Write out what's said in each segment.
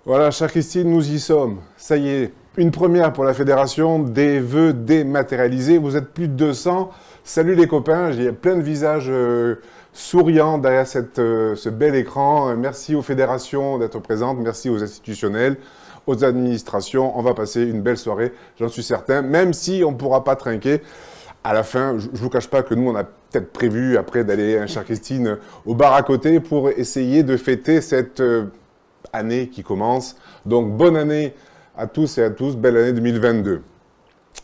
Voilà, chère Christine, nous y sommes. Ça y est, une première pour la Fédération, des vœux dématérialisés. Vous êtes plus de 200. Salut les copains, il y a plein de visages souriants derrière ce bel écran. Merci aux fédérations d'être présentes, merci aux institutionnels, aux administrations. On va passer une belle soirée, j'en suis certain, même si on ne pourra pas trinquer. À la fin, je ne vous cache pas que nous, on a peut-être prévu après d'aller, chère Christine, au bar à côté pour essayer de fêter cette année qui commence. Donc, bonne année à tous et à tous, belle année 2022.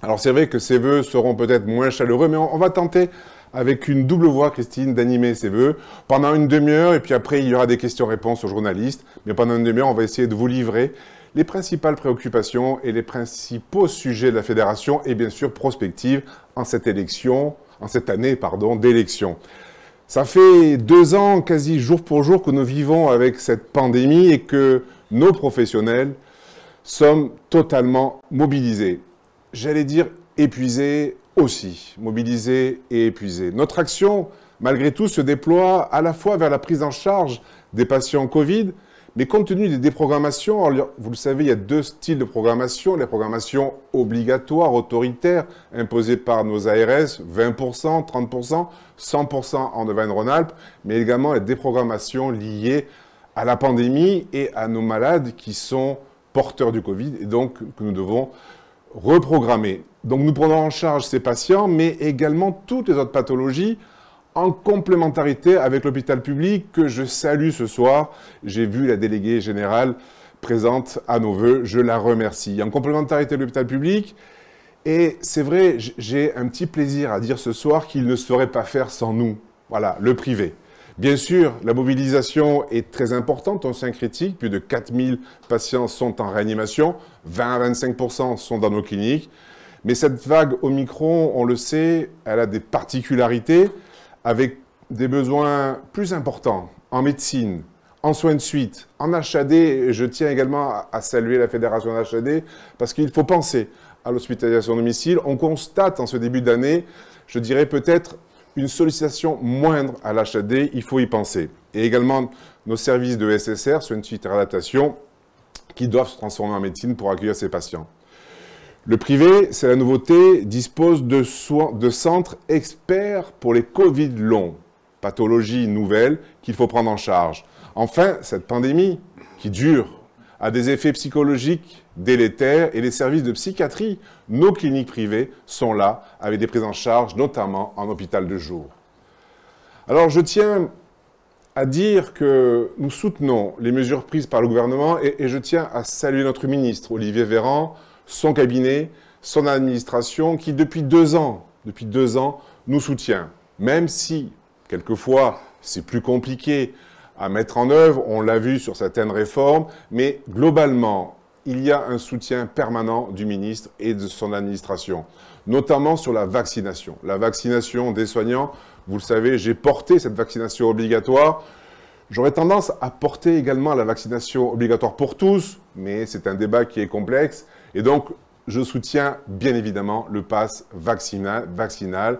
Alors, c'est vrai que ces vœux seront peut-être moins chaleureux, mais on va tenter avec une double voix, Christine, d'animer ces vœux pendant une demi-heure, et puis après, il y aura des questions-réponses aux journalistes. Mais pendant une demi-heure, on va essayer de vous livrer les principales préoccupations et les principaux sujets de la Fédération, et bien sûr, prospectives en cette année d'élection. Ça fait 2 ans, quasi jour pour jour, que nous vivons avec cette pandémie et que nos professionnels sommes totalement mobilisés. J'allais dire épuisés aussi, mobilisés et épuisés. Notre action, malgré tout, se déploie à la fois vers la prise en charge des patients Covid, mais compte tenu des déprogrammations, alors, vous le savez, il y a 2 styles de programmation. Les programmations obligatoires, autoritaires, imposées par nos ARS, 20%, 30%, 100% en Auvergne-Rhône-Alpes, mais également les déprogrammations liées à la pandémie et à nos malades qui sont porteurs du Covid et donc que nous devons reprogrammer. Donc nous prenons en charge ces patients, mais également toutes les autres pathologies en complémentarité avec l'hôpital public que je salue ce soir. J'ai vu la déléguée générale présente à nos vœux, je la remercie. En complémentarité de l'hôpital public, et c'est vrai, j'ai un petit plaisir à dire ce soir qu'il ne saurait pas faire sans nous. Voilà, le privé. Bien sûr, la mobilisation est très importante, on sait critique, plus de 4000 patients sont en réanimation, 20 à 25% sont dans nos cliniques, mais cette vague Omicron, on le sait, elle a des particularités, avec des besoins plus importants en médecine, en soins de suite, en HAD. Et je tiens également à saluer la Fédération d'HAD parce qu'il faut penser à l'hospitalisation à domicile. On constate en ce début d'année, je dirais peut-être une sollicitation moindre à l'HAD, il faut y penser. Et également nos services de SSR, soins de suite et réadaptation, qui doivent se transformer en médecine pour accueillir ces patients. Le privé, c'est la nouveauté, dispose de centres experts pour les Covid longs, pathologies nouvelles qu'il faut prendre en charge. Enfin, cette pandémie qui dure a des effets psychologiques délétères et les services de psychiatrie, nos cliniques privées, sont là avec des prises en charge, notamment en hôpital de jour. Alors, je tiens à dire que nous soutenons les mesures prises par le gouvernement et je tiens à saluer notre ministre, Olivier Véran, son cabinet, son administration, qui depuis 2 ans, nous soutient. Même si, quelquefois, c'est plus compliqué à mettre en œuvre, on l'a vu sur certaines réformes, mais globalement, il y a un soutien permanent du ministre et de son administration, notamment sur la vaccination. La vaccination des soignants, vous le savez, j'ai porté cette vaccination obligatoire. J'aurais tendance à porter également la vaccination obligatoire pour tous, mais c'est un débat qui est complexe. Et donc, je soutiens bien évidemment le pass vaccinal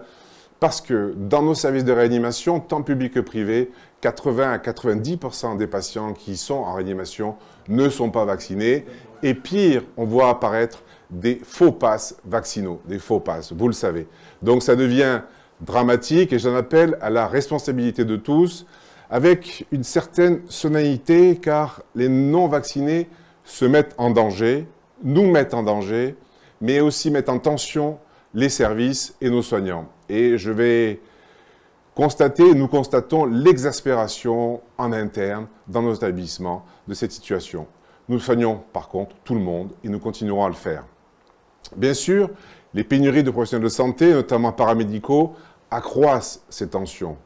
parce que dans nos services de réanimation, tant public que privé, 80 à 90% des patients qui sont en réanimation ne sont pas vaccinés. Et pire, on voit apparaître des faux passes vaccinaux, des faux passes, vous le savez. Donc ça devient dramatique et j'en appelle à la responsabilité de tous avec une certaine solennité car les non-vaccinés se mettent en danger, nous mettent en danger, mais aussi mettent en tension les services et nos soignants. Et je vais constater, nous constatons l'exaspération en interne dans nos établissements de cette situation. Nous soignons par contre tout le monde et nous continuerons à le faire. Bien sûr, les pénuries de professionnels de santé, notamment paramédicaux, accroissent ces tensions.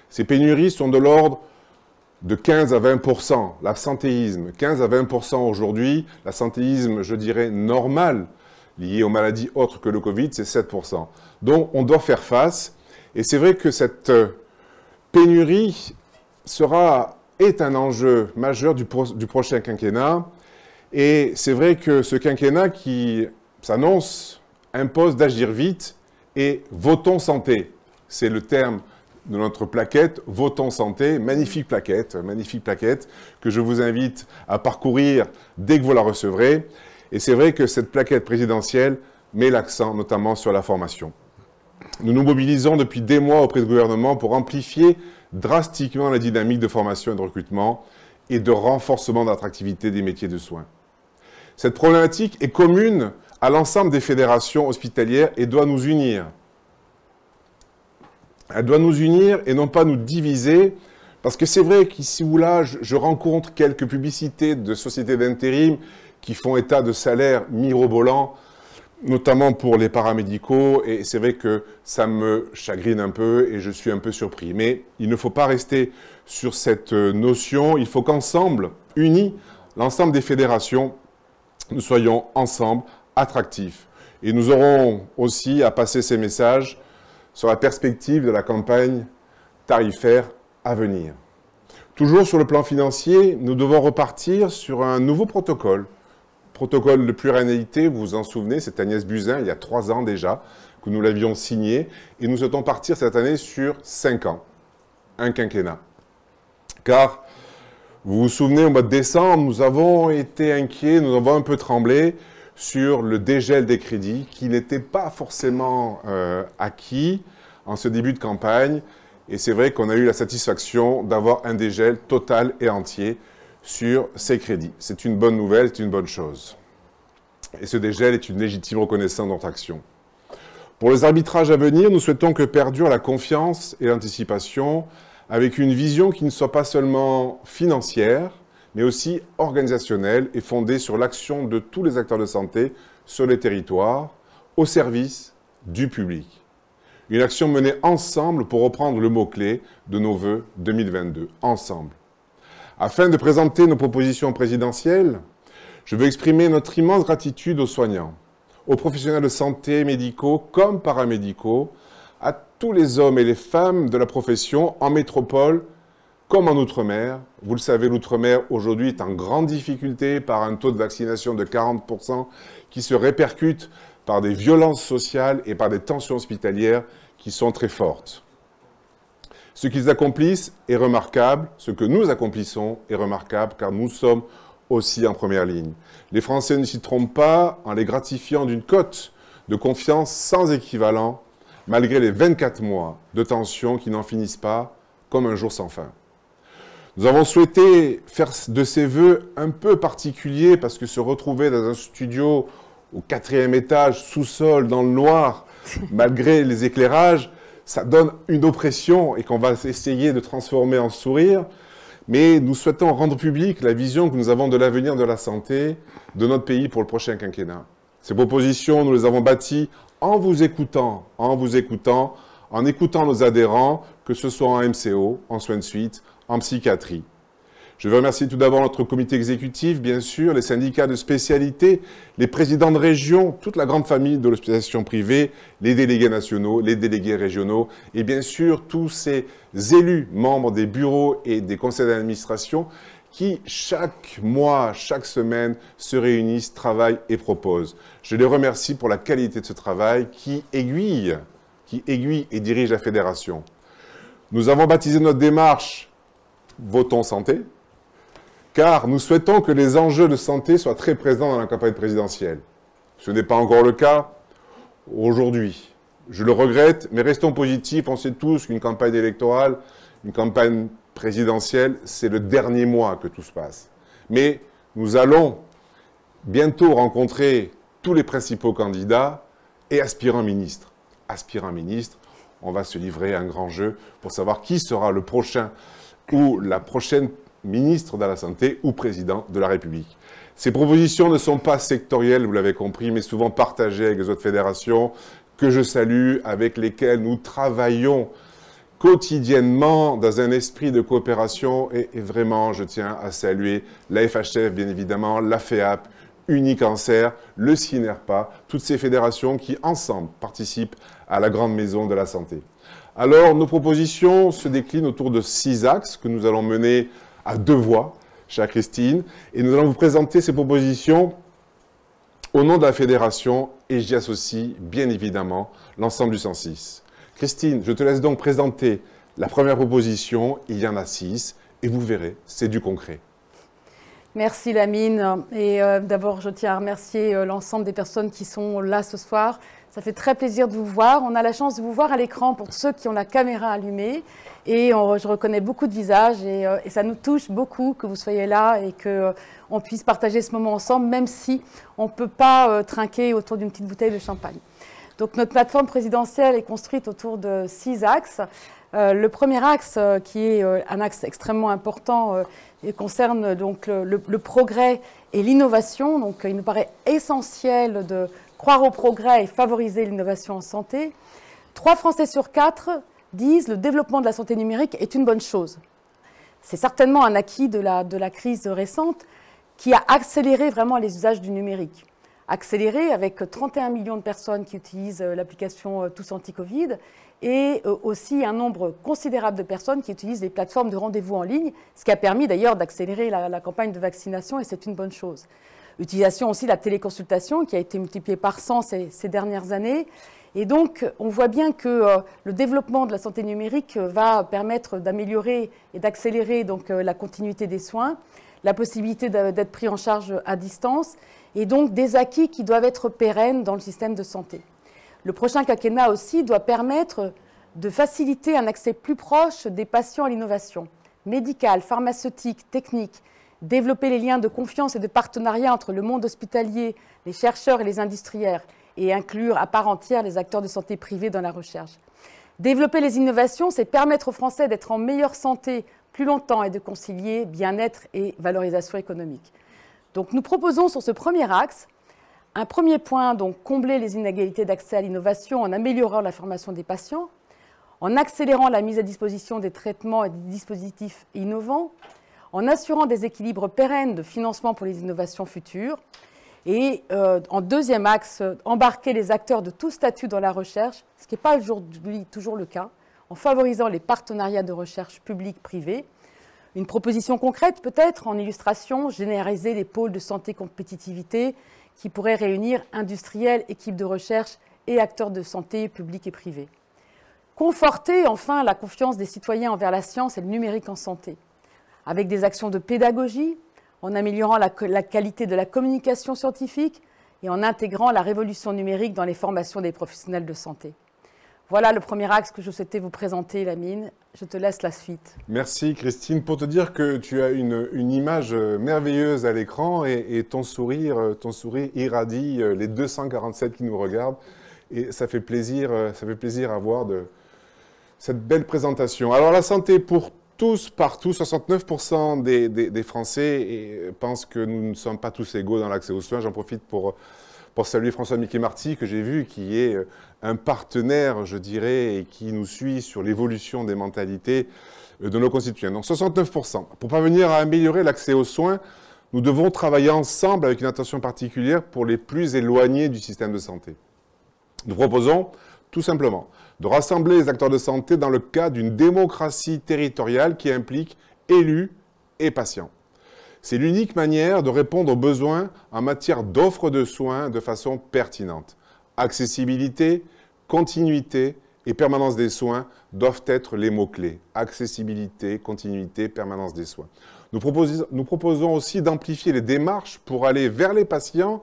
Ces pénuries sont de l'ordre de 15 à 20%. L'absentéisme, 15 à 20% aujourd'hui. L'absentéisme, je dirais, normal, liées aux maladies autres que le Covid, c'est 7%. Donc on doit faire face. Et c'est vrai que cette pénurie est un enjeu majeur du prochain quinquennat. Et c'est vrai que ce quinquennat qui s'annonce impose d'agir vite et votons santé. C'est le terme de notre plaquette, Votons santé, magnifique plaquette que je vous invite à parcourir dès que vous la recevrez. Et c'est vrai que cette plaquette présidentielle met l'accent notamment sur la formation. Nous nous mobilisons depuis des mois auprès du gouvernement pour amplifier drastiquement la dynamique de formation et de recrutement et de renforcement de l'attractivité des métiers de soins. Cette problématique est commune à l'ensemble des fédérations hospitalières et doit nous unir. Elle doit nous unir et non pas nous diviser, parce que c'est vrai qu'ici ou là, je rencontre quelques publicités de sociétés d'intérim qui font état de salaires mirobolants, notamment pour les paramédicaux, et c'est vrai que ça me chagrine un peu et je suis un peu surpris. Mais il ne faut pas rester sur cette notion, il faut qu'ensemble, unis, l'ensemble des fédérations, nous soyons ensemble attractifs. Et nous aurons aussi à passer ces messages sur la perspective de la campagne tarifaire à venir. Toujours sur le plan financier, nous devons repartir sur un nouveau protocole. Protocole de pluriannualité, vous vous en souvenez, c'est Agnès Buzyn, il y a 3 ans déjà, que nous l'avions signé. Et nous souhaitons partir cette année sur 5 ans, un quinquennat. Car, vous vous souvenez, au mois de décembre, nous avons été inquiets, nous avons un peu tremblé sur le dégel des crédits qui n'était pas forcément acquis en ce début de campagne. Et c'est vrai qu'on a eu la satisfaction d'avoir un dégel total et entier sur ces crédits. C'est une bonne nouvelle, c'est une bonne chose. Et ce dégel est une légitime reconnaissance de notre action. Pour les arbitrages à venir, nous souhaitons que perdure la confiance et l'anticipation avec une vision qui ne soit pas seulement financière, mais aussi organisationnelle et fondée sur l'action de tous les acteurs de santé sur les territoires, au service du public. Une action menée ensemble pour reprendre le mot-clé de nos vœux 2022, ensemble. Afin de présenter nos propositions présidentielles, je veux exprimer notre immense gratitude aux soignants, aux professionnels de santé médicaux comme paramédicaux, à tous les hommes et les femmes de la profession en métropole comme en Outre-mer. Vous le savez, l'Outre-mer aujourd'hui est en grande difficulté par un taux de vaccination de 40% qui se répercute par des violences sociales et par des tensions hospitalières qui sont très fortes. Ce qu'ils accomplissent est remarquable, ce que nous accomplissons est remarquable, car nous sommes aussi en première ligne. Les Français ne s'y trompent pas en les gratifiant d'une cote de confiance sans équivalent, malgré les 24 mois de tension qui n'en finissent pas, comme un jour sans fin. Nous avons souhaité faire de ces vœux un peu particuliers, parce que se retrouver dans un studio au 4e étage, sous-sol, dans le noir, malgré les éclairages, ça donne une oppression et qu'on va essayer de transformer en sourire. Mais nous souhaitons rendre publique la vision que nous avons de l'avenir de la santé de notre pays pour le prochain quinquennat. Ces propositions, nous les avons bâties en vous écoutant, en écoutant nos adhérents, que ce soit en MCO, en soins de suite, en psychiatrie. Je veux remercier tout d'abord notre comité exécutif, bien sûr, les syndicats de spécialité, les présidents de région, toute la grande famille de l'hospitalisation privée, les délégués nationaux, les délégués régionaux et bien sûr tous ces élus, membres des bureaux et des conseils d'administration qui, chaque mois, chaque semaine, se réunissent, travaillent et proposent. Je les remercie pour la qualité de ce travail qui aiguille et dirige la fédération. Nous avons baptisé notre démarche « Votons santé », car nous souhaitons que les enjeux de santé soient très présents dans la campagne présidentielle. Ce n'est pas encore le cas aujourd'hui. Je le regrette, mais restons positifs. On sait tous qu'une campagne électorale, une campagne présidentielle, c'est le dernier mois que tout se passe. Mais nous allons bientôt rencontrer tous les principaux candidats et aspirants ministres. Aspirants ministres, on va se livrer à un grand jeu pour savoir qui sera le prochain ou la prochaine ministre de la Santé ou président de la République. Ces propositions ne sont pas sectorielles, vous l'avez compris, mais souvent partagées avec les autres fédérations que je salue, avec lesquelles nous travaillons quotidiennement dans un esprit de coopération. Et vraiment, je tiens à saluer la FHF, bien évidemment, la FEAP, Unicancer, le CINERPA, toutes ces fédérations qui, ensemble, participent à la grande maison de la santé. Alors, nos propositions se déclinent autour de 6 axes que nous allons mener à 2 voix, chère Christine, et nous allons vous présenter ces propositions au nom de la fédération, et j'y associe bien évidemment l'ensemble du 106. Christine, je te laisse donc présenter la première proposition, il y en a 6, et vous verrez, c'est du concret. Merci Lamine. Et d'abord, je tiens à remercier l'ensemble des personnes qui sont là ce soir. Ça fait très plaisir de vous voir. On a la chance de vous voir à l'écran pour ceux qui ont la caméra allumée. Et je reconnais beaucoup de visages et ça nous touche beaucoup que vous soyez là et qu'on puisse partager ce moment ensemble, même si on ne peut pas trinquer autour d'une petite bouteille de champagne. Donc notre plateforme présidentielle est construite autour de 6 axes. Le premier axe, qui est un axe extrêmement important, concerne donc le progrès et l'innovation. Donc il nous paraît essentiel de croire au progrès et favoriser l'innovation en santé. 3 Français sur 4 disent que le développement de la santé numérique est une bonne chose. C'est certainement un acquis de la crise récente qui a accéléré vraiment les usages du numérique. Accéléré avec 31 millions de personnes qui utilisent l'application Tous Anti-Covid et aussi un nombre considérable de personnes qui utilisent les plateformes de rendez-vous en ligne, ce qui a permis d'ailleurs d'accélérer la campagne de vaccination et c'est une bonne chose. Utilisation aussi de la téléconsultation qui a été multipliée par 100 ces dernières années. Et donc, on voit bien que le développement de la santé numérique va permettre d'améliorer et d'accélérer donc la continuité des soins, la possibilité d'être pris en charge à distance et donc des acquis qui doivent être pérennes dans le système de santé. Le prochain quinquennat aussi doit permettre de faciliter un accès plus proche des patients à l'innovation médicale, pharmaceutique, technique, développer les liens de confiance et de partenariat entre le monde hospitalier, les chercheurs et les industriels et inclure à part entière les acteurs de santé privés dans la recherche. Développer les innovations, c'est permettre aux Français d'être en meilleure santé plus longtemps et de concilier bien-être et valorisation économique. Donc nous proposons sur ce premier axe un premier point, donc combler les inégalités d'accès à l'innovation en améliorant la formation des patients, en accélérant la mise à disposition des traitements et des dispositifs innovants, en assurant des équilibres pérennes de financement pour les innovations futures, et en deuxième axe, embarquer les acteurs de tout statut dans la recherche, ce qui n'est pas aujourd'hui toujours le cas, en favorisant les partenariats de recherche publics-privés. Une proposition concrète peut-être, en illustration, généraliser les pôles de santé-compétitivité qui pourraient réunir industriels, équipes de recherche et acteurs de santé publics et privés. Conforter enfin la confiance des citoyens envers la science et le numérique en santé, avec des actions de pédagogie, en améliorant la qualité de la communication scientifique et en intégrant la révolution numérique dans les formations des professionnels de santé. Voilà le premier axe que je souhaitais vous présenter, Lamine. Je te laisse la suite. Merci Christine. Pour te dire que tu as une image merveilleuse à l'écran et ton sourire irradie les 247 qui nous regardent. Et ça fait plaisir à voir cette belle présentation. Alors la santé pour tous, partout, 69% des Français pensent que nous ne sommes pas tous égaux dans l'accès aux soins. J'en profite pour saluer François-Mickey Marty, que j'ai vu, qui est un partenaire, je dirais, et qui nous suit sur l'évolution des mentalités de nos concitoyens. Donc 69%. Pour parvenir à améliorer l'accès aux soins, nous devons travailler ensemble avec une attention particulière pour les plus éloignés du système de santé. Nous proposons, tout simplement, de rassembler les acteurs de santé dans le cadre d'une démocratie territoriale qui implique élus et patients. C'est l'unique manière de répondre aux besoins en matière d'offres de soins de façon pertinente. Accessibilité, continuité et permanence des soins doivent être les mots-clés. Accessibilité, continuité, permanence des soins. Nous proposons aussi d'amplifier les démarches pour aller vers les patients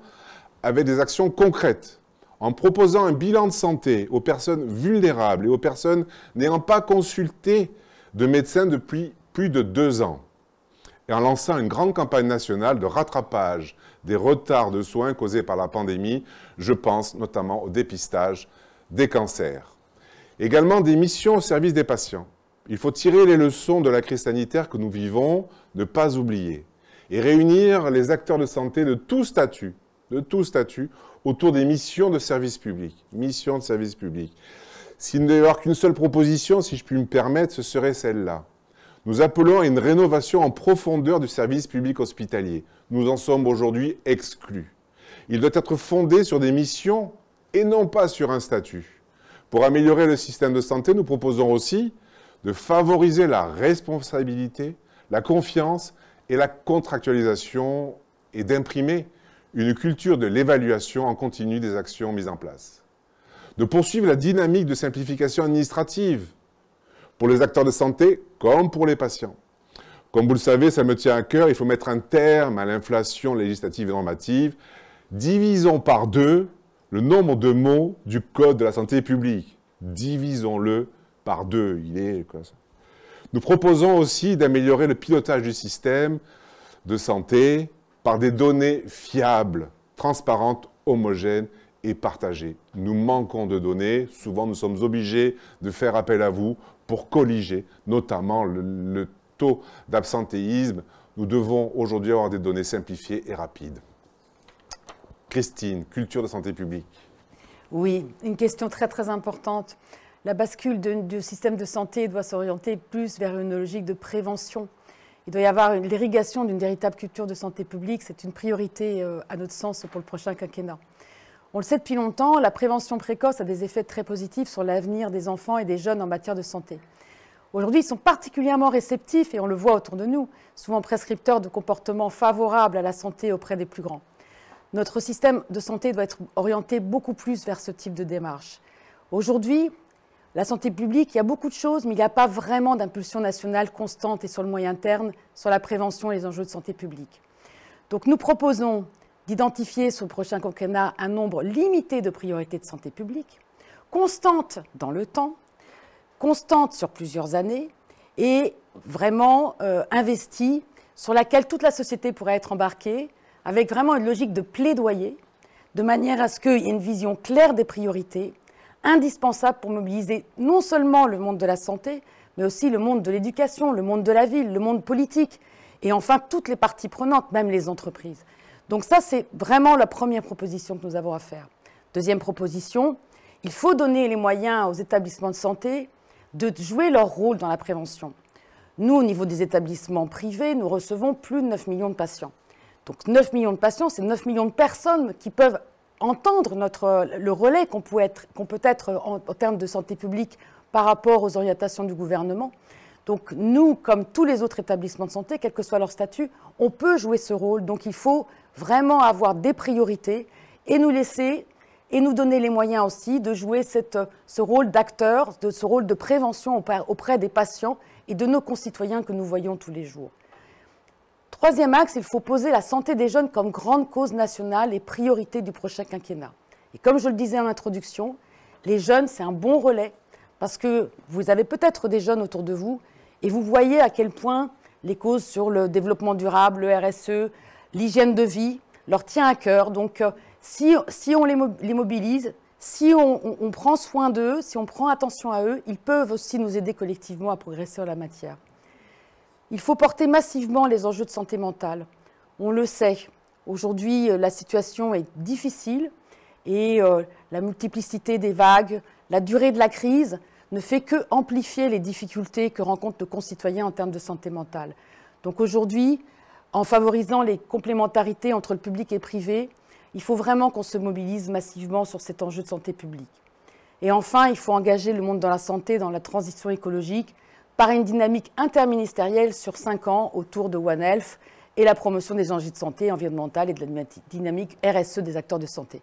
avec des actions concrètes, en proposant un bilan de santé aux personnes vulnérables et aux personnes n'ayant pas consulté de médecin depuis plus de 2 ans. Et en lançant une grande campagne nationale de rattrapage des retards de soins causés par la pandémie, je pense notamment au dépistage des cancers. Également des missions au service des patients. Il faut tirer les leçons de la crise sanitaire que nous vivons, ne pas oublier, et réunir les acteurs de santé de tout statut, autour des missions de service public. Missions de service public. S'il ne devait y avoir qu'une seule proposition, si je puis me permettre, ce serait celle-là. Nous appelons à une rénovation en profondeur du service public hospitalier. Nous en sommes aujourd'hui exclus. Il doit être fondé sur des missions et non pas sur un statut. Pour améliorer le système de santé, nous proposons aussi de favoriser la responsabilité, la confiance et la contractualisation et d'imprimer une culture de l'évaluation en continu des actions mises en place. De poursuivre la dynamique de simplification administrative pour les acteurs de santé comme pour les patients. Comme vous le savez, ça me tient à cœur, il faut mettre un terme à l'inflation législative et normative. Divisons par 2 le nombre de mots du Code de la santé publique. Divisons-le par 2. Il est quoi ça? Nous proposons aussi d'améliorer le pilotage du système de santé par des données fiables, transparentes, homogènes et partagées. Nous manquons de données. Souvent, nous sommes obligés de faire appel à vous pour colliger, notamment le taux d'absentéisme. Nous devons aujourd'hui avoir des données simplifiées et rapides. Christine, culture de santé publique. Oui, une question très très importante. La bascule du système de santé doit s'orienter plus vers une logique de prévention. Il doit y avoir l'irrigation d'une véritable culture de santé publique. C'est une priorité, à notre sens, pour le prochain quinquennat. On le sait depuis longtemps, la prévention précoce a des effets très positifs sur l'avenir des enfants et des jeunes en matière de santé. Aujourd'hui, ils sont particulièrement réceptifs, et on le voit autour de nous, souvent prescripteurs de comportements favorables à la santé auprès des plus grands. Notre système de santé doit être orienté beaucoup plus vers ce type de démarche. Aujourd'hui, la santé publique, il y a beaucoup de choses, mais il n'y a pas vraiment d'impulsion nationale constante et sur le moyen terme sur la prévention et les enjeux de santé publique. Donc nous proposons d'identifier sur le prochain quinquennat un nombre limité de priorités de santé publique, constantes dans le temps, constantes sur plusieurs années et vraiment investies, sur laquelle toute la société pourrait être embarquée, avec vraiment une logique de plaidoyer, de manière à ce qu'il y ait une vision claire des priorités, indispensable pour mobiliser non seulement le monde de la santé, mais aussi le monde de l'éducation, le monde de la ville, le monde politique, et enfin toutes les parties prenantes, même les entreprises. Donc ça, c'est vraiment la première proposition que nous avons à faire. Deuxième proposition, il faut donner les moyens aux établissements de santé de jouer leur rôle dans la prévention. Nous, au niveau des établissements privés, nous recevons plus de 9 millions de patients. Donc 9 millions de patients, c'est 9 millions de personnes qui peuvent entendre le relais qu'on peut être en termes de santé publique par rapport aux orientations du gouvernement. Donc nous, comme tous les autres établissements de santé, quel que soit leur statut, on peut jouer ce rôle. Donc il faut vraiment avoir des priorités et nous laisser et nous donner les moyens aussi de jouer ce rôle d'acteur, ce rôle de prévention auprès des patients et de nos concitoyens que nous voyons tous les jours. Troisième axe, il faut poser la santé des jeunes comme grande cause nationale et priorité du prochain quinquennat. Et comme je le disais en introduction, les jeunes, c'est un bon relais parce que vous avez peut-être des jeunes autour de vous et vous voyez à quel point les causes sur le développement durable, le RSE, l'hygiène de vie leur tient à cœur. Donc si on les mobilise, si on prend soin d'eux, si on prend attention à eux, ils peuvent aussi nous aider collectivement à progresser en la matière. Il faut porter massivement les enjeux de santé mentale. On le sait, aujourd'hui, la situation est difficile et la multiplicité des vagues, la durée de la crise ne fait que amplifier les difficultés que rencontrent nos concitoyens en termes de santé mentale. Donc aujourd'hui, en favorisant les complémentarités entre le public et le privé, il faut vraiment qu'on se mobilise massivement sur cet enjeu de santé publique. Et enfin, il faut engager le monde dans la santé, dans la transition écologique, par une dynamique interministérielle sur 5 ans autour de One Health et la promotion des enjeux de santé environnementale et de la dynamique RSE des acteurs de santé.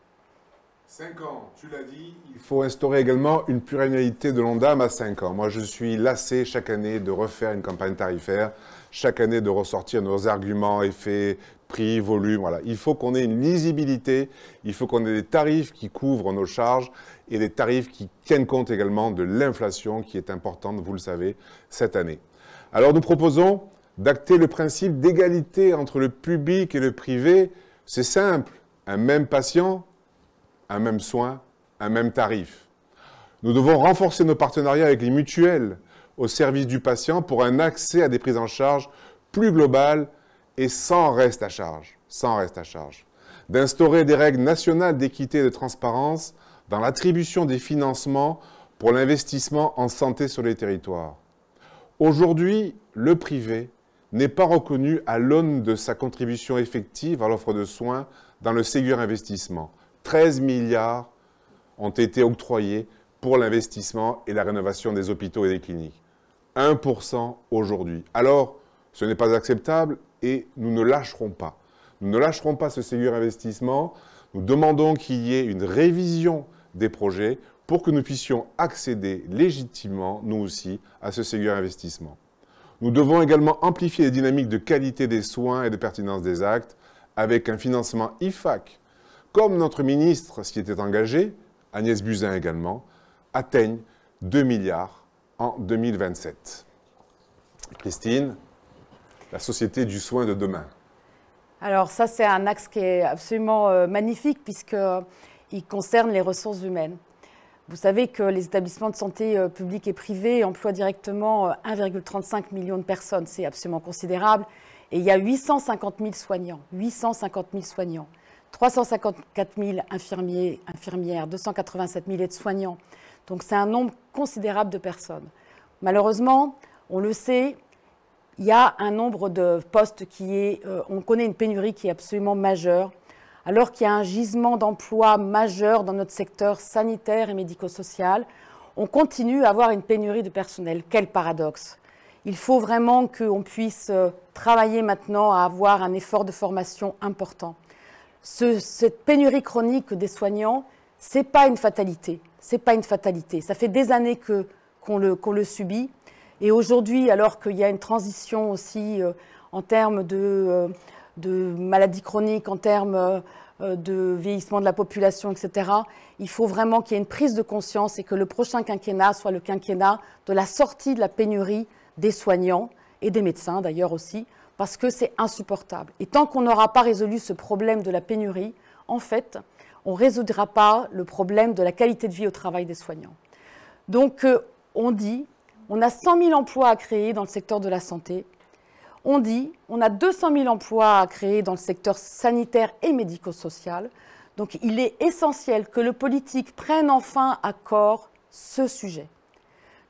5 ans, tu l'as dit, il faut instaurer également une pluriannualité de l'ONDAM à 5 ans. Moi, je suis lassé chaque année de refaire une campagne tarifaire, chaque année de ressortir nos arguments, effets, prix, volume. Voilà. Il faut qu'on ait une lisibilité, il faut qu'on ait des tarifs qui couvrent nos charges et des tarifs qui tiennent compte également de l'inflation qui est importante, vous le savez, cette année. Alors, nous proposons d'acter le principe d'égalité entre le public et le privé. C'est simple, un même patient, un même soin, un même tarif. Nous devons renforcer nos partenariats avec les mutuelles au service du patient pour un accès à des prises en charge plus globales et sans reste à charge. Sans reste à charge. D'instaurer des règles nationales d'équité et de transparence dans l'attribution des financements pour l'investissement en santé sur les territoires. Aujourd'hui, le privé n'est pas reconnu à l'aune de sa contribution effective à l'offre de soins dans le Ségur investissement. 13 milliards ont été octroyés pour l'investissement et la rénovation des hôpitaux et des cliniques. 1% aujourd'hui. Alors, ce n'est pas acceptable et nous ne lâcherons pas. Nous ne lâcherons pas ce Ségur investissement. Nous demandons qu'il y ait une révision des projets pour que nous puissions accéder légitimement, nous aussi, à ce Ségur investissement. Nous devons également amplifier les dynamiques de qualité des soins et de pertinence des actes avec un financement IFAC, comme notre ministre s'y était engagé, Agnès Buzyn également, atteigne 2 milliards en 2027. Christine, la société du soin de demain. Alors ça, c'est un axe qui est absolument magnifique puisqu'il concerne les ressources humaines. Vous savez que les établissements de santé publics et privés emploient directement 1,35 million de personnes. C'est absolument considérable. Et il y a 850 000 soignants, 354 000 infirmiers, infirmières, 287 000 aides-soignants. Donc c'est un nombre considérable de personnes. Malheureusement, on le sait, il y a un nombre de postes on connaît une pénurie qui est absolument majeure. Alors qu'il y a un gisement d'emplois majeur dans notre secteur sanitaire et médico-social, on continue à avoir une pénurie de personnel. Quel paradoxe! Il faut vraiment qu'on puisse travailler maintenant à avoir un effort de formation important. Cette pénurie chronique des soignants, ce n'est pas une fatalité. C'est pas une fatalité. Ça fait des années qu'on le subit. Et aujourd'hui, alors qu'il y a une transition aussi en termes de maladies chroniques, en termes de vieillissement de la population, etc. Il faut vraiment qu'il y ait une prise de conscience et que le prochain quinquennat soit le quinquennat de la sortie de la pénurie des soignants et des médecins d'ailleurs aussi, parce que c'est insupportable. Et tant qu'on n'aura pas résolu ce problème de la pénurie, en fait, on ne résoudra pas le problème de la qualité de vie au travail des soignants. Donc, on a 100 000 emplois à créer dans le secteur de la santé. On dit, on a 200 000 emplois à créer dans le secteur sanitaire et médico-social. Donc, il est essentiel que le politique prenne enfin à corps ce sujet.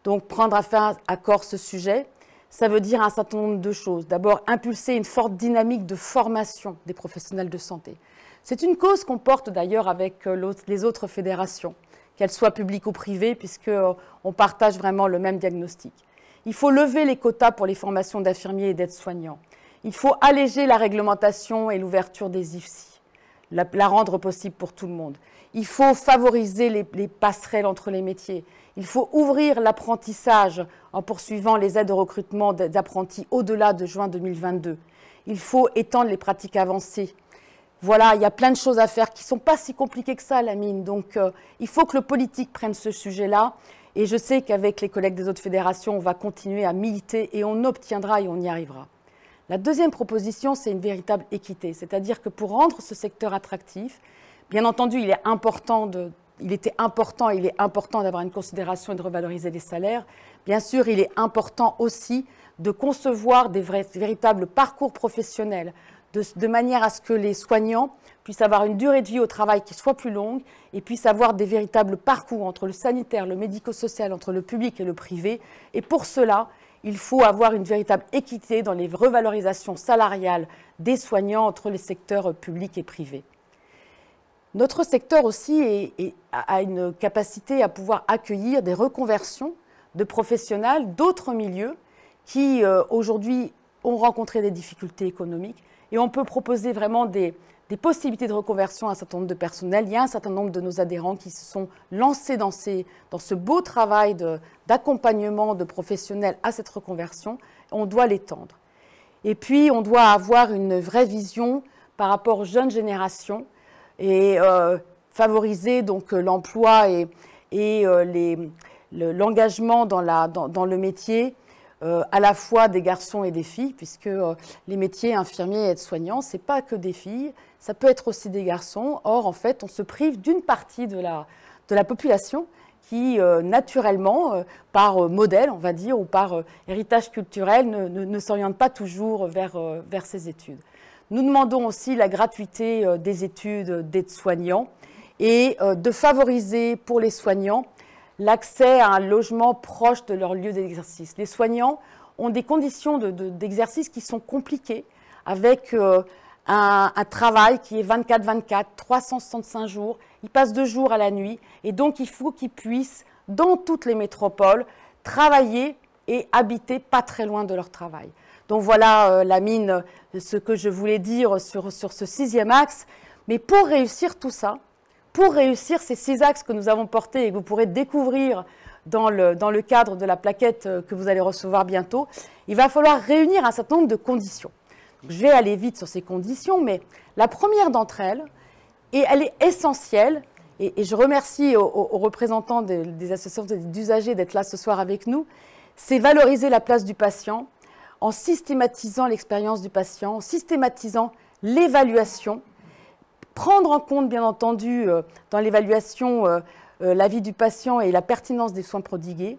Donc, prendre enfin à corps ce sujet, ça veut dire un certain nombre de choses. D'abord, impulser une forte dynamique de formation des professionnels de santé. C'est une cause qu'on porte d'ailleurs avec les autres fédérations, qu'elles soient publiques ou privées, puisqu'on partage vraiment le même diagnostic. Il faut lever les quotas pour les formations d'infirmiers et d'aides-soignants. Il faut alléger la réglementation et l'ouverture des IFSI, la rendre possible pour tout le monde. Il faut favoriser les passerelles entre les métiers. Il faut ouvrir l'apprentissage en poursuivant les aides au recrutement d'apprentis au-delà de juin 2022. Il faut étendre les pratiques avancées. Voilà, il y a plein de choses à faire qui ne sont pas si compliquées que ça, Lamine. Donc, il faut que le politique prenne ce sujet-là. Et je sais qu'avec les collègues des autres fédérations, on va continuer à militer et on obtiendra et on y arrivera. La deuxième proposition, c'est une véritable équité. C'est-à-dire que pour rendre ce secteur attractif, bien entendu, il était important et il est important d'avoir une considération et de revaloriser les salaires. Bien sûr, il est important aussi de concevoir des véritables parcours professionnels, de manière à ce que les soignants puissent avoir une durée de vie au travail qui soit plus longue et puissent avoir des véritables parcours entre le sanitaire, le médico-social, entre le public et le privé. Et pour cela, il faut avoir une véritable équité dans les revalorisations salariales des soignants entre les secteurs publics et privés. Notre secteur aussi a une capacité à pouvoir accueillir des reconversions de professionnels d'autres milieux qui, aujourd'hui, ont rencontré des difficultés économiques. Et on peut proposer vraiment des possibilités de reconversion à un certain nombre de personnels. Il y a un certain nombre de nos adhérents qui se sont lancés dans ce beau travail d'accompagnement de professionnels à cette reconversion. On doit l'étendre. Et puis, on doit avoir une vraie vision par rapport aux jeunes générations et favoriser donc l'emploi et l'engagement dans le métier, à la fois des garçons et des filles, puisque les métiers infirmiers et aides-soignants, ce n'est pas que des filles, ça peut être aussi des garçons. Or, en fait, on se prive d'une partie de la population qui, naturellement, par modèle, on va dire, ou par héritage culturel, ne s'oriente pas toujours vers ces études. Nous demandons aussi la gratuité des études d'aides-soignants et de favoriser pour les soignants l'accès à un logement proche de leur lieu d'exercice. Les soignants ont des conditions d'exercice qui sont compliquées, avec un travail qui est 24-24, 365 jours. Ils passent 2 jours à la nuit. Et donc, il faut qu'ils puissent, dans toutes les métropoles, travailler et habiter pas très loin de leur travail. Donc voilà, Lamine, ce que je voulais dire sur ce 6e axe. Mais pour réussir tout ça, pour réussir ces 6 axes que nous avons portés et que vous pourrez découvrir dans le cadre de la plaquette que vous allez recevoir bientôt, il va falloir réunir un certain nombre de conditions. Je vais aller vite sur ces conditions, mais la première d'entre elles, et elle est essentielle, et je remercie aux représentants des associations d'usagers d'être là ce soir avec nous, c'est valoriser la place du patient en systématisant l'expérience du patient, en systématisant l'évaluation, prendre en compte, bien entendu, dans l'évaluation, la vie du patient et la pertinence des soins prodigués.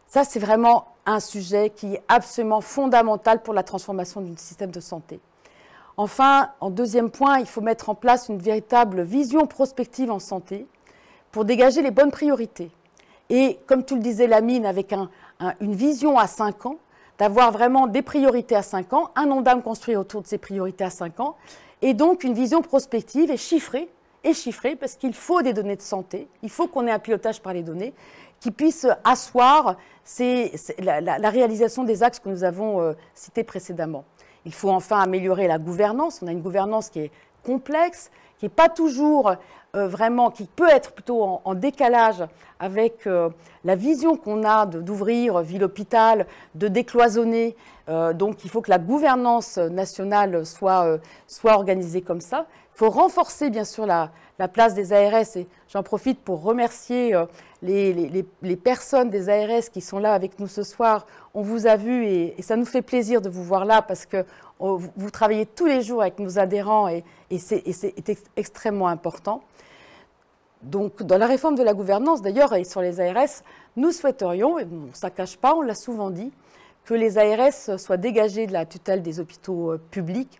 Ça, c'est vraiment un sujet qui est absolument fondamental pour la transformation du système de santé. Enfin, en 2e point, il faut mettre en place une véritable vision prospective en santé pour dégager les bonnes priorités. Et comme tu le disais, Lamine, avec une vision à 5 ans, d'avoir vraiment des priorités à 5 ans, un ONDAM construit autour de ces priorités à 5 ans, et donc une vision prospective et chiffrée parce qu'il faut des données de santé, il faut qu'on ait un pilotage par les données qui puisse asseoir la réalisation des axes que nous avons cités précédemment. Il faut enfin améliorer la gouvernance. On a une gouvernance qui est complexe, qui n'est pas toujours vraiment, qui peut être plutôt en décalage avec la vision qu'on a d'ouvrir ville-hôpital, de décloisonner. Donc il faut que la gouvernance nationale soit organisée comme ça. Il faut renforcer bien sûr la place des ARS et j'en profite pour remercier les personnes des ARS qui sont là avec nous ce soir. On vous a vu et ça nous fait plaisir de vous voir là parce que vous travaillez tous les jours avec nos adhérents et c'est extrêmement important. Donc, dans la réforme de la gouvernance, d'ailleurs, et sur les ARS, nous souhaiterions, et ça ne cache pas, on l'a souvent dit, que les ARS soient dégagées de la tutelle des hôpitaux publics.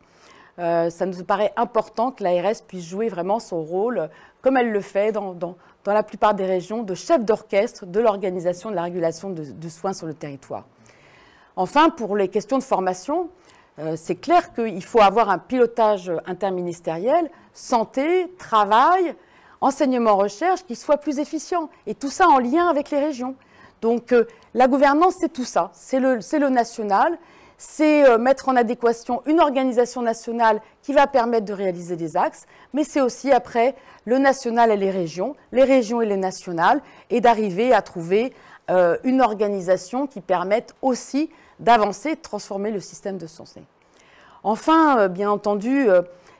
Ça nous paraît important que l'ARS puisse jouer vraiment son rôle, comme elle le fait dans la plupart des régions, de chef d'orchestre de l'organisation de la régulation de soins sur le territoire. Enfin, pour les questions de formation, c'est clair qu'il faut avoir un pilotage interministériel, santé, travail, enseignement-recherche qui soit plus efficient. Et tout ça en lien avec les régions. Donc la gouvernance, c'est tout ça. C'est le national, c'est mettre en adéquation une organisation nationale qui va permettre de réaliser des axes, mais c'est aussi après le national et les régions et les nationales, et d'arriver à trouver une organisation qui permette aussi d'avancer, de transformer le système de santé. Enfin, bien entendu,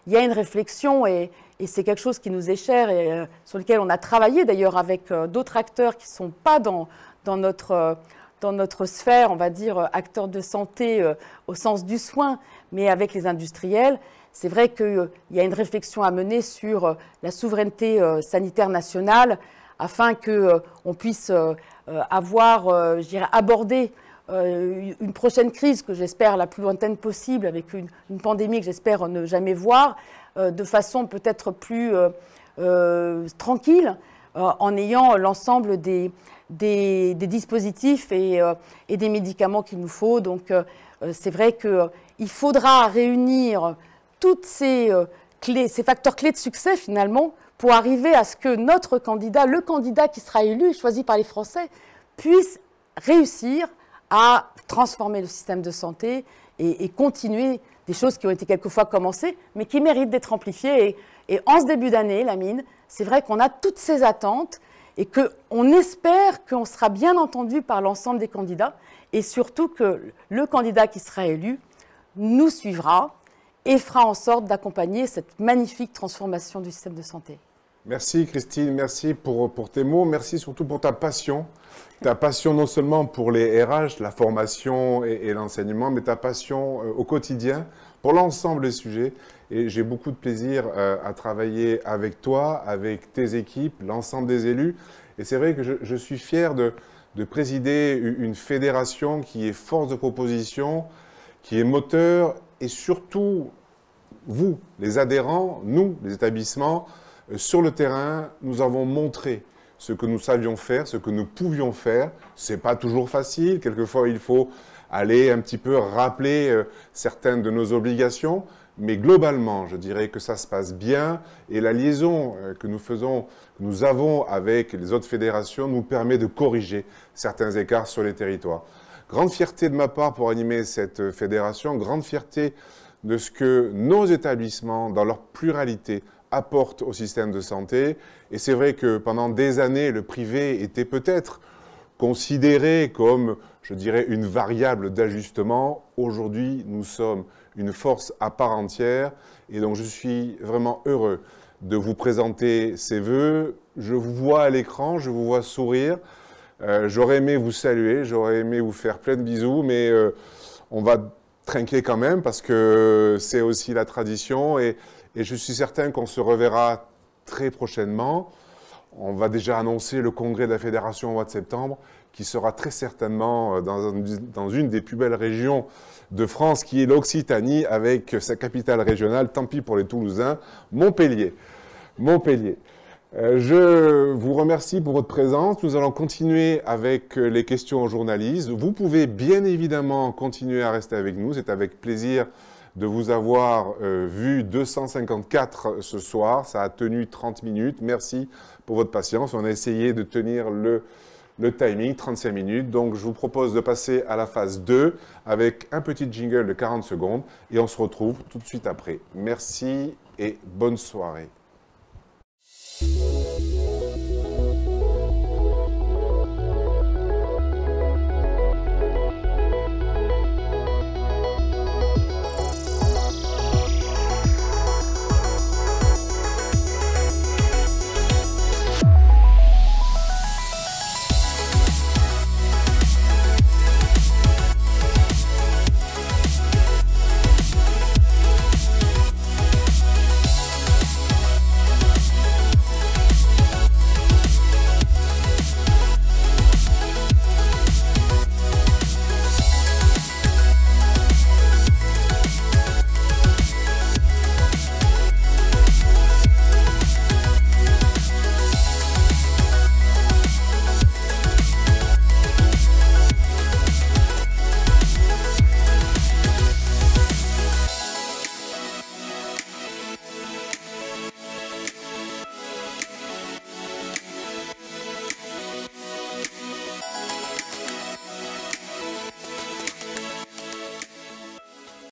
il y a une réflexion et c'est quelque chose qui nous est cher et sur lequel on a travaillé d'ailleurs avec d'autres acteurs qui ne sont pas dans notre sphère, on va dire, acteurs de santé au sens du soin, mais avec les industriels. C'est vrai qu'il y a une réflexion à mener sur la souveraineté sanitaire nationale afin qu'on puisse avoir, je dirais, abordé une prochaine crise que j'espère la plus lointaine possible, avec une pandémie que j'espère ne jamais voir, de façon peut-être plus tranquille, en ayant l'ensemble des dispositifs et des médicaments qu'il nous faut. Donc c'est vrai qu'il faudra réunir toutes ces facteurs clés de succès finalement pour arriver à ce que notre candidat, le candidat qui sera élu, choisi par les Français, puisse réussir à transformer le système de santé et continuer des choses qui ont été quelquefois commencées, mais qui méritent d'être amplifiées. Et en ce début d'année, Lamine, c'est vrai qu'on a toutes ces attentes et qu'on espère qu'on sera bien entendu par l'ensemble des candidats et surtout que le candidat qui sera élu nous suivra et fera en sorte d'accompagner cette magnifique transformation du système de santé. Merci Christine, merci pour tes mots, merci surtout pour ta passion. Ta passion non seulement pour les RH, la formation et l'enseignement, mais ta passion au quotidien pour l'ensemble des sujets. Et j'ai beaucoup de plaisir à travailler avec toi, avec tes équipes, l'ensemble des élus. Et c'est vrai que je suis fier de présider une fédération qui est force de proposition, qui est moteur et surtout, vous, les adhérents, nous, les établissements, sur le terrain, nous avons montré ce que nous savions faire, ce que nous pouvions faire. Ce n'est pas toujours facile. Quelquefois, il faut aller un petit peu rappeler certaines de nos obligations. Mais globalement, je dirais que ça se passe bien et la liaison que nous avons avec les autres fédérations nous permet de corriger certains écarts sur les territoires. Grande fierté de ma part pour animer cette fédération, grande fierté de ce que nos établissements, dans leur pluralité, apportent au système de santé. Et c'est vrai que pendant des années, le privé était peut-être considéré comme, je dirais, une variable d'ajustement. Aujourd'hui, nous sommes une force à part entière. Et donc, je suis vraiment heureux de vous présenter ces vœux. Je vous vois à l'écran, je vous vois sourire. J'aurais aimé vous saluer, j'aurais aimé vous faire plein de bisous, mais on va trinquer quand même parce que c'est aussi la tradition. Et je suis certain qu'on se reverra très prochainement. On va déjà annoncer le congrès de la fédération au mois de septembre, qui sera très certainement dans une des plus belles régions de France, qui est l'Occitanie, avec sa capitale régionale, tant pis pour les Toulousains, Montpellier. Je vous remercie pour votre présence. Nous allons continuer avec les questions aux journalistes. Vous pouvez bien évidemment continuer à rester avec nous. C'est avec plaisir de vous avoir vu 254 ce soir. Ça a tenu 30 minutes. Merci pour votre patience. On a essayé de tenir le timing, 35 minutes. Donc, je vous propose de passer à la phase 2 avec un petit jingle de 40 secondes et on se retrouve tout de suite après. Merci et bonne soirée.